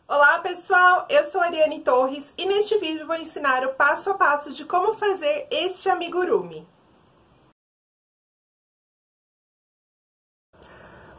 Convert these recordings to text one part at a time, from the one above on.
Olá pessoal, eu sou a Ariane Torres e neste vídeo vou ensinar o passo a passo de como fazer este amigurumi.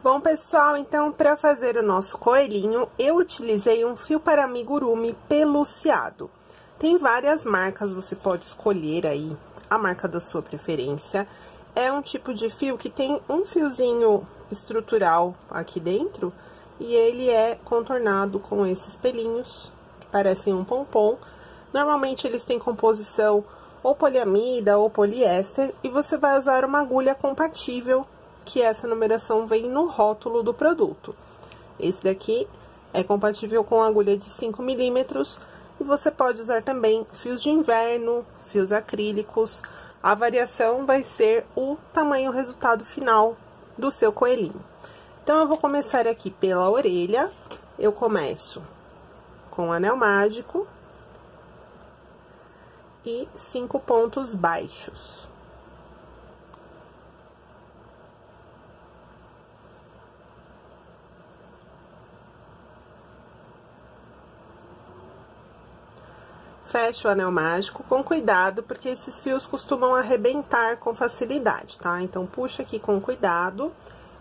Bom pessoal, então para fazer o nosso coelhinho eu utilizei um fio para amigurumi peluciado. Tem várias marcas, você pode escolher aí a marca da sua preferência. É um tipo de fio que tem um fiozinho estrutural aqui dentro. E ele é contornado com esses pelinhos, que parecem um pompom. Normalmente eles têm composição ou poliamida ou poliéster. E você vai usar uma agulha compatível, que essa numeração vem no rótulo do produto. Esse daqui é compatível com agulha de 5 milímetros. E você pode usar também fios de inverno, fios acrílicos. A variação vai ser o tamanho, o resultado final do seu coelhinho. Então, eu vou começar aqui pela orelha. Eu começo com o anel mágico e 5 pontos baixos. Fecho o anel mágico com cuidado, porque esses fios costumam arrebentar com facilidade, tá? Então, puxa aqui com cuidado.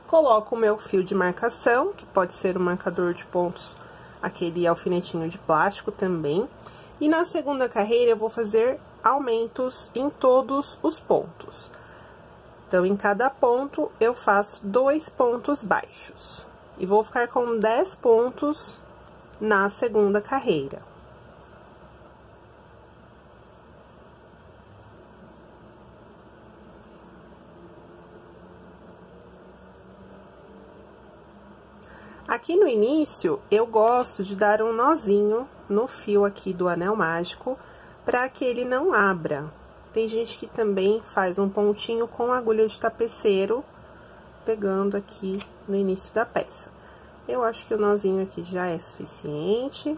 Coloco o meu fio de marcação, que pode ser um marcador de pontos, aquele alfinetinho de plástico também. E na segunda carreira, eu vou fazer aumentos em todos os pontos. Então, em cada ponto, eu faço 2 pontos baixos. E vou ficar com 10 pontos na segunda carreira. Aqui no início, eu gosto de dar um nozinho no fio aqui do anel mágico, para que ele não abra. Tem gente que também faz um pontinho com agulha de tapeceiro, pegando aqui no início da peça. Eu acho que o nozinho aqui já é suficiente,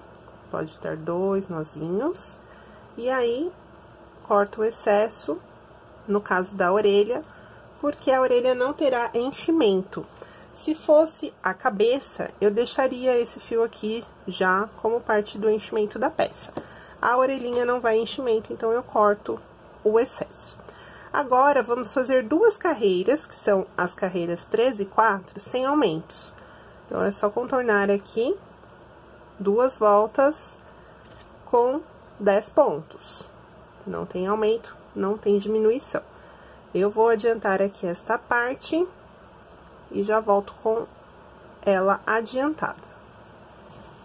pode dar 2 nozinhos. E aí, corto o excesso, no caso da orelha, porque a orelha não terá enchimento. Se fosse a cabeça, eu deixaria esse fio aqui já como parte do enchimento da peça. A orelhinha não vai enchimento, então eu corto o excesso. Agora, vamos fazer 2 carreiras, que são as carreiras 3 e 4, sem aumentos. Então, é só contornar aqui 2 voltas com 10 pontos. Não tem aumento, não tem diminuição. Eu vou adiantar aqui esta parte e já volto com ela adiantada.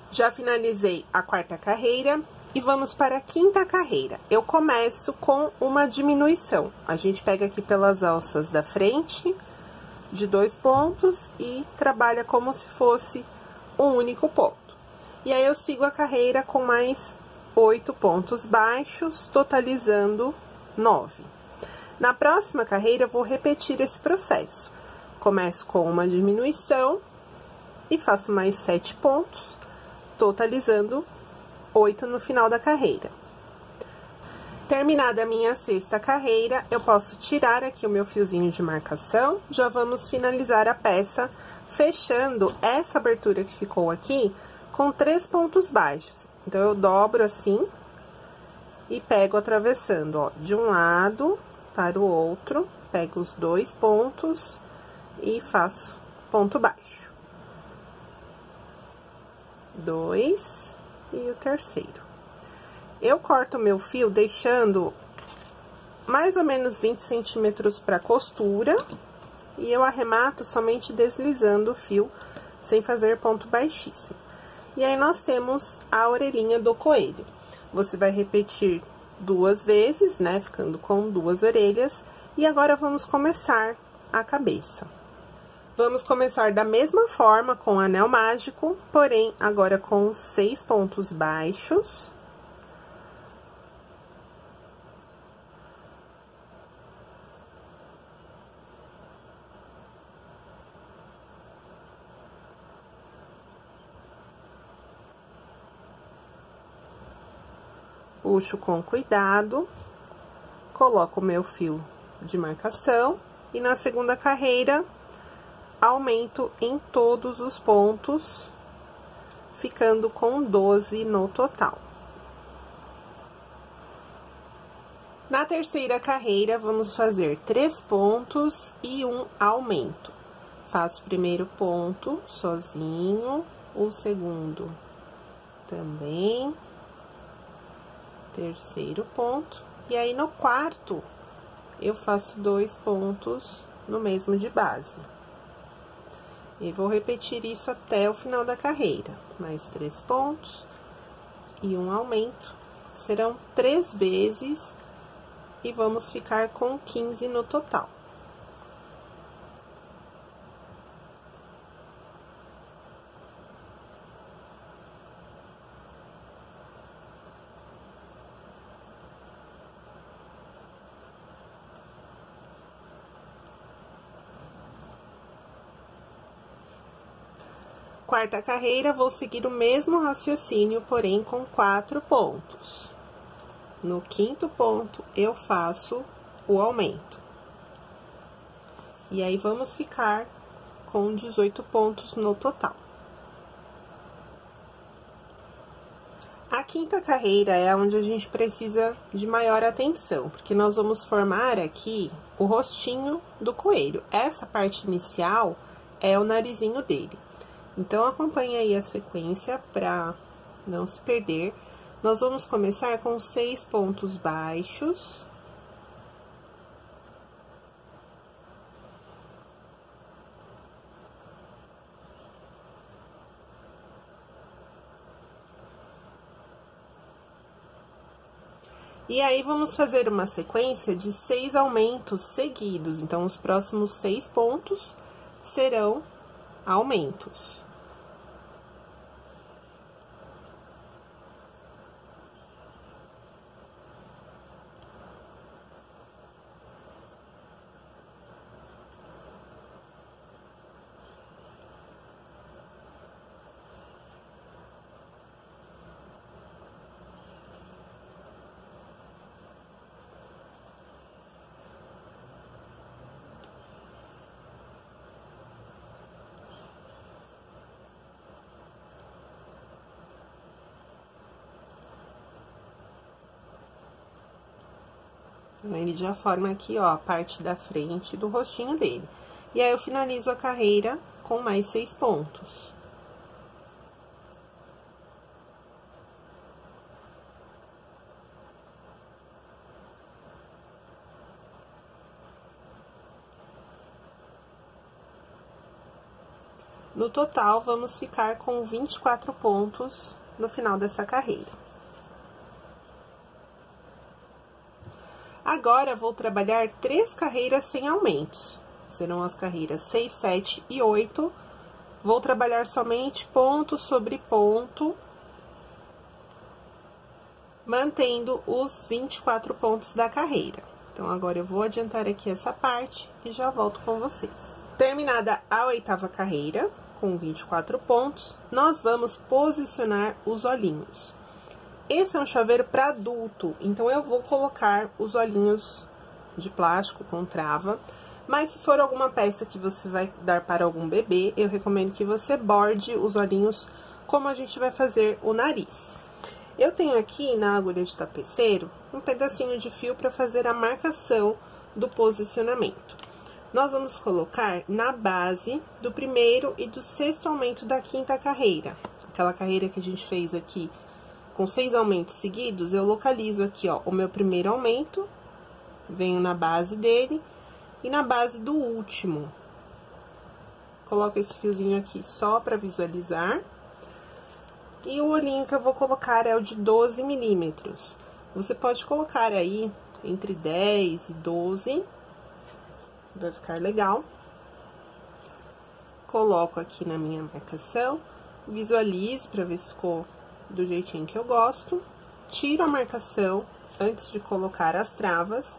Já finalizei a 4ª carreira e vamos para a 5ª carreira. Eu começo com uma diminuição. A gente pega aqui pelas alças da frente, de 2 pontos, e trabalha como se fosse um único ponto. E aí, eu sigo a carreira com mais 8 pontos baixos, totalizando 9. Na próxima carreira, eu vou repetir esse processo. Começo com uma diminuição e faço mais 7 pontos, totalizando 8 no final da carreira. Terminada a minha 6ª carreira, eu posso tirar aqui o meu fiozinho de marcação. Já vamos finalizar a peça, fechando essa abertura que ficou aqui com 3 pontos baixos. Então, eu dobro assim e pego atravessando, ó, de um lado para o outro, pego os 2 pontos e faço ponto baixo. 2 e o terceiro. Eu corto o meu fio deixando mais ou menos 20 centímetros para costura e eu arremato somente deslizando o fio, sem fazer ponto baixíssimo. E aí, nós temos a orelhinha do coelho. Você vai repetir 2 vezes, né, ficando com 2 orelhas. E agora, vamos começar a cabeça. Vamos começar da mesma forma com o anel mágico, porém, agora com 6 pontos baixos. Puxo com cuidado, coloco o meu fio de marcação e na segunda carreira, aumento em todos os pontos, ficando com 12 no total. Na terceira carreira, vamos fazer 3 pontos e um aumento. Faço o primeiro ponto sozinho, o segundo também, terceiro ponto, e aí no quarto eu faço 2 pontos no mesmo de base. E vou repetir isso até o final da carreira. Mais 3 pontos e um aumento. Serão 3 vezes e vamos ficar com 15 no total. Quarta carreira, vou seguir o mesmo raciocínio, porém com 4 pontos. No quinto ponto, eu faço o aumento. E aí, vamos ficar com 18 pontos no total. A quinta carreira é onde a gente precisa de maior atenção, porque nós vamos formar aqui o rostinho do coelho. Essa parte inicial é o narizinho dele. Então, acompanhe aí a sequência para não se perder. Nós vamos começar com 6 pontos baixos. E aí, vamos fazer uma sequência de 6 aumentos seguidos. Então, os próximos 6 pontos serão aumentos. Ele já forma aqui, ó, a parte da frente do rostinho dele. E aí, eu finalizo a carreira com mais 6 pontos. No total, vamos ficar com 24 pontos no final dessa carreira. Agora, vou trabalhar 3 carreiras sem aumentos. Serão as carreiras 6, 7 e 8. Vou trabalhar somente ponto sobre ponto, mantendo os 24 pontos da carreira. Então, agora eu vou adiantar aqui essa parte e já volto com vocês. Terminada a 8ª carreira, com 24 pontos, nós vamos posicionar os olhinhos. Esse é um chaveiro para adulto, então eu vou colocar os olhinhos de plástico com trava, mas se for alguma peça que você vai dar para algum bebê, eu recomendo que você borde os olhinhos como a gente vai fazer o nariz. Eu tenho aqui na agulha de tapeceiro um pedacinho de fio para fazer a marcação do posicionamento. Nós vamos colocar na base do primeiro e do 6º aumento da 5ª carreira. Aquela carreira que a gente fez aqui com 6 aumentos seguidos, eu localizo aqui, ó, o meu primeiro aumento, venho na base dele e na base do último. Coloco esse fiozinho aqui só para visualizar. E o olhinho que eu vou colocar é o de 12 milímetros. Você pode colocar aí entre 10 e 12, vai ficar legal. Coloco aqui na minha marcação, visualizo para ver se ficou do jeitinho que eu gosto. Tiro a marcação antes de colocar as travas.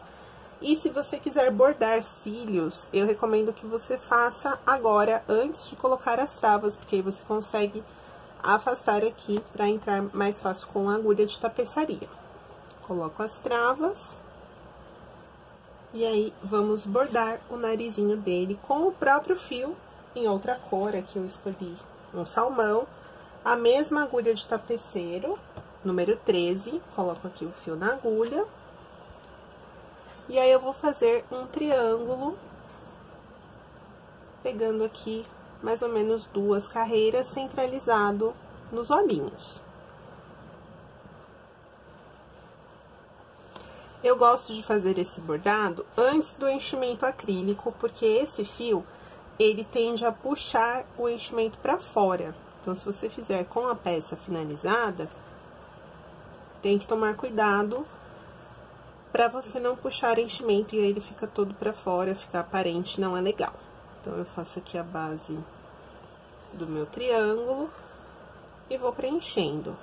E se você quiser bordar cílios, eu recomendo que você faça agora, antes de colocar as travas, porque aí você consegue afastar aqui para entrar mais fácil com a agulha de tapeçaria. Coloco as travas. E aí, vamos bordar o narizinho dele com o próprio fio, em outra cor. Aqui eu escolhi um salmão. A mesma agulha de tapeceiro, número 13, coloco aqui o fio na agulha. E aí, eu vou fazer um triângulo, pegando aqui mais ou menos 2 carreiras, centralizado nos olhinhos. Eu gosto de fazer esse bordado antes do enchimento acrílico, porque esse fio, ele tende a puxar o enchimento para fora. Então, se você fizer com a peça finalizada, tem que tomar cuidado para você não puxar enchimento e aí ele fica todo para fora, fica aparente, não é legal. Então, eu faço aqui a base do meu triângulo e vou preenchendo.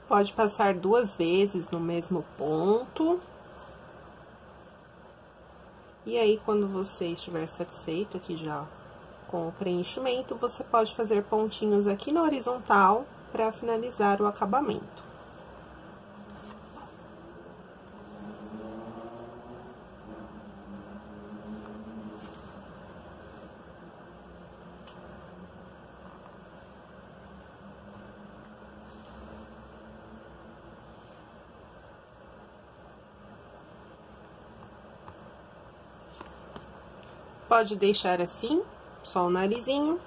Pode passar 2 vezes no mesmo ponto. E aí, quando você estiver satisfeito aqui já com o preenchimento, você pode fazer pontinhos aqui na horizontal para finalizar o acabamento. Pode deixar assim, só o narizinho,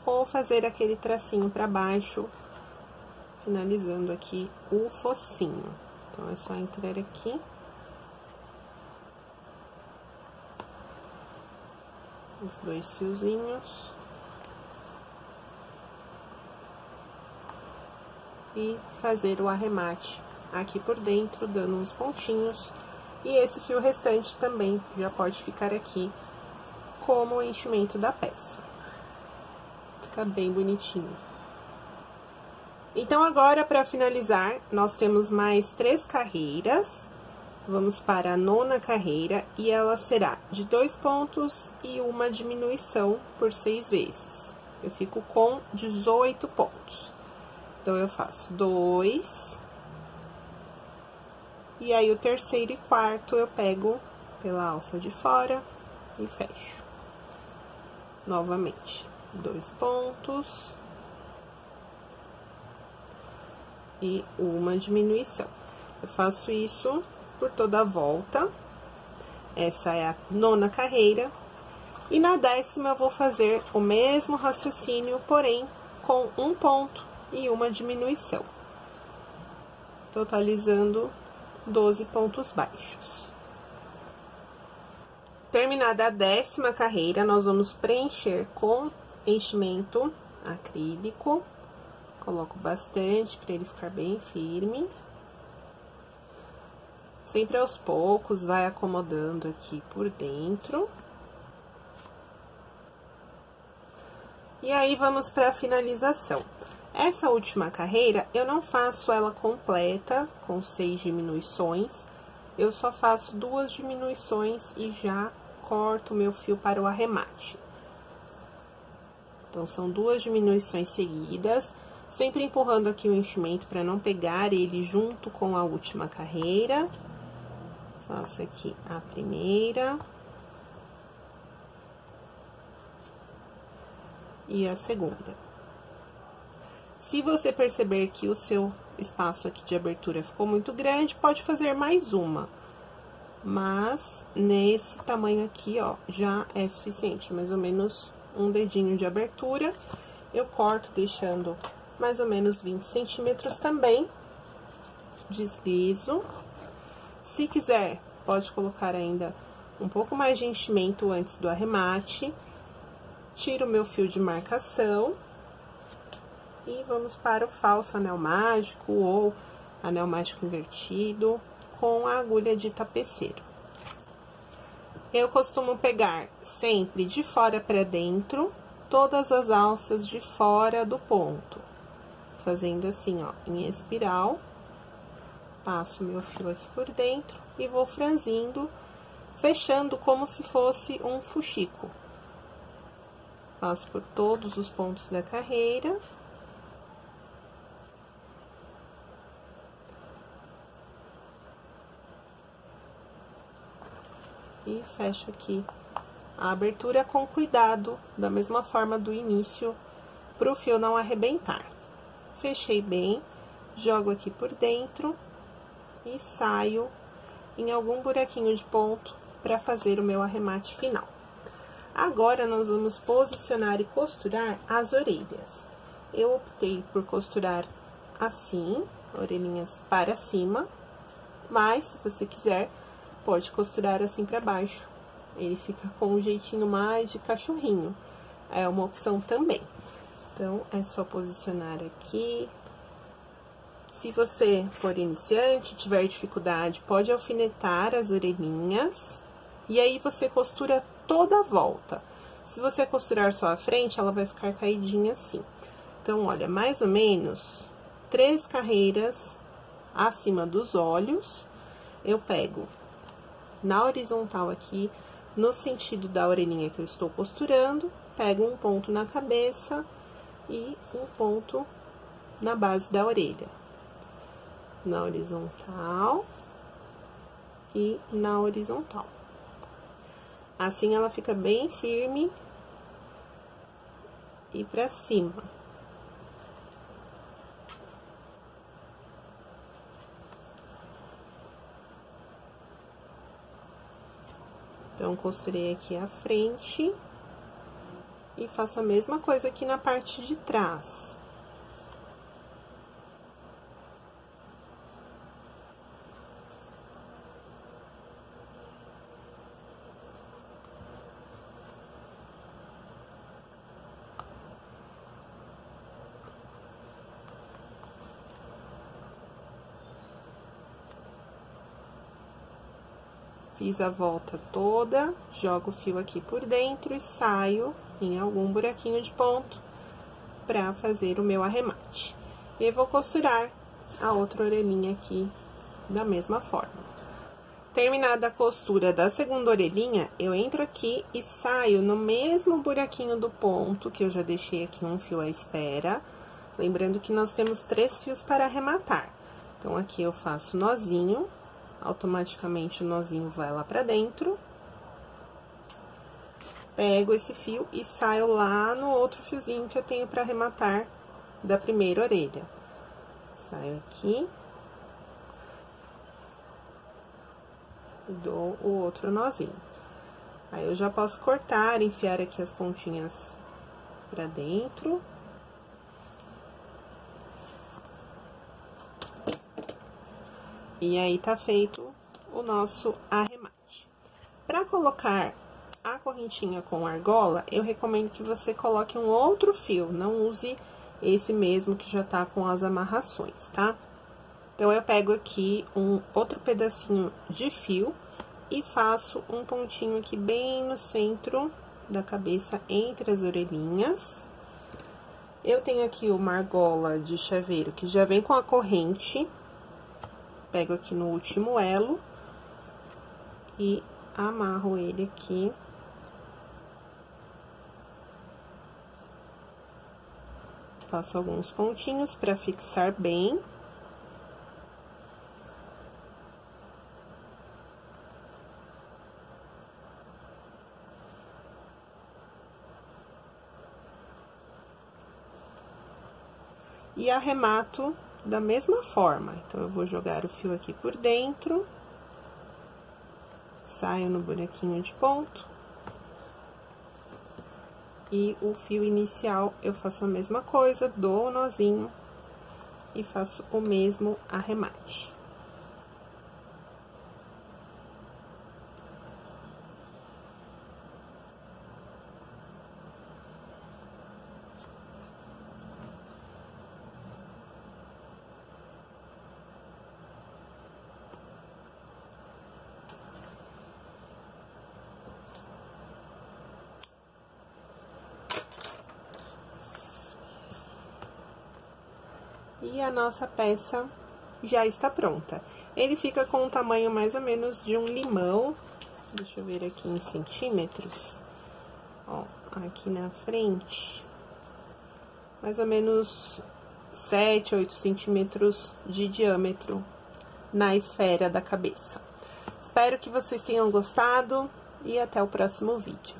ou fazer aquele tracinho para baixo, finalizando aqui o focinho. Então, é só entrar aqui. Os 2 fiozinhos. E fazer o arremate aqui por dentro, dando uns pontinhos. E esse fio restante também já pode ficar aqui como o enchimento da peça. Fica bem bonitinho. Então, agora, para finalizar, nós temos mais 3 carreiras. Vamos para a 9ª carreira e ela será de 2 pontos e uma diminuição por 6 vezes. Eu fico com 18 pontos. Então, eu faço 2. E aí, o terceiro e quarto eu pego pela alça de fora e fecho. Novamente, 2 pontos e uma diminuição. Eu faço isso por toda a volta. Essa é a 9ª carreira. E na 10ª eu vou fazer o mesmo raciocínio, porém com 1 ponto e uma diminuição, totalizando 12 pontos baixos. Terminada a 10ª carreira, nós vamos preencher com enchimento acrílico. Coloco bastante para ele ficar bem firme. Sempre aos poucos, vai acomodando aqui por dentro. E aí, vamos para a finalização. Essa última carreira, eu não faço ela completa, com 6 diminuições. Eu só faço 2 diminuições e já corto o meu fio para o arremate. Então, são 2 diminuições seguidas, sempre empurrando aqui o enchimento para não pegar ele junto com a última carreira. Faço aqui a primeira. E a segunda. Se você perceber que o seu espaço aqui de abertura ficou muito grande, pode fazer mais uma. Mas, nesse tamanho aqui, ó, já é suficiente, mais ou menos um dedinho de abertura. Eu corto deixando mais ou menos 20 centímetros também. Deslizo. Se quiser, pode colocar ainda um pouco mais de enchimento antes do arremate. Tiro o meu fio de marcação. E vamos para o falso anel mágico ou anel mágico invertido, com a agulha de tapeceiro. Eu costumo pegar sempre de fora para dentro, todas as alças de fora do ponto, fazendo assim, ó, em espiral. Passo meu fio aqui por dentro e vou franzindo, fechando como se fosse um fuxico. Passo por todos os pontos da carreira. E fecho aqui a abertura com cuidado, da mesma forma do início, para o fio não arrebentar. Fechei bem, jogo aqui por dentro e saio em algum buraquinho de ponto para fazer o meu arremate final. Agora, nós vamos posicionar e costurar as orelhas. Eu optei por costurar assim, orelhinhas para cima, mas, se você quiser, pode costurar assim para baixo. Ele fica com um jeitinho mais de cachorrinho. É uma opção também. Então, é só posicionar aqui. Se você for iniciante, tiver dificuldade, pode alfinetar as orelhinhas. E aí, você costura toda a volta. Se você costurar só a frente, ela vai ficar caidinha assim. Então, olha, mais ou menos 3 carreiras acima dos olhos, eu pego na horizontal aqui, no sentido da orelhinha que eu estou costurando, pego um ponto na cabeça e um ponto na base da orelha. Na horizontal e na horizontal. Assim, ela fica bem firme e pra cima. Então, costurei aqui a frente e faço a mesma coisa aqui na parte de trás. Fiz a volta toda, jogo o fio aqui por dentro e saio em algum buraquinho de ponto pra fazer o meu arremate. E vou costurar a outra orelhinha aqui da mesma forma. Terminada a costura da segunda orelhinha, eu entro aqui e saio no mesmo buraquinho do ponto, que eu já deixei aqui um fio à espera. Lembrando que nós temos 3 fios para arrematar. Então, aqui eu faço nozinho. Automaticamente o nozinho vai lá pra dentro. Pego esse fio e saio lá no outro fiozinho que eu tenho pra arrematar da primeira orelha. Saio aqui. E dou o outro nozinho. Aí, eu já posso cortar, enfiar aqui as pontinhas pra dentro. E aí, tá feito o nosso arremate. Para colocar a correntinha com argola, eu recomendo que você coloque um outro fio, não use esse mesmo que já tá com as amarrações, tá? Então, eu pego aqui um outro pedacinho de fio e faço um pontinho aqui bem no centro da cabeça, entre as orelhinhas. Eu tenho aqui uma argola de chaveiro que já vem com a corrente. Pego aqui no último elo e amarro ele aqui. Faço alguns pontinhos para fixar bem. E arremato da mesma forma. Então, eu vou jogar o fio aqui por dentro, saio no buraquinho de ponto, e o fio inicial eu faço a mesma coisa, dou o nozinho e faço o mesmo arremate. E a nossa peça já está pronta. Ele fica com o tamanho mais ou menos de um limão. Deixa eu ver aqui em centímetros. Ó, aqui na frente, mais ou menos 7, 8 centímetros de diâmetro na esfera da cabeça. Espero que vocês tenham gostado e até o próximo vídeo.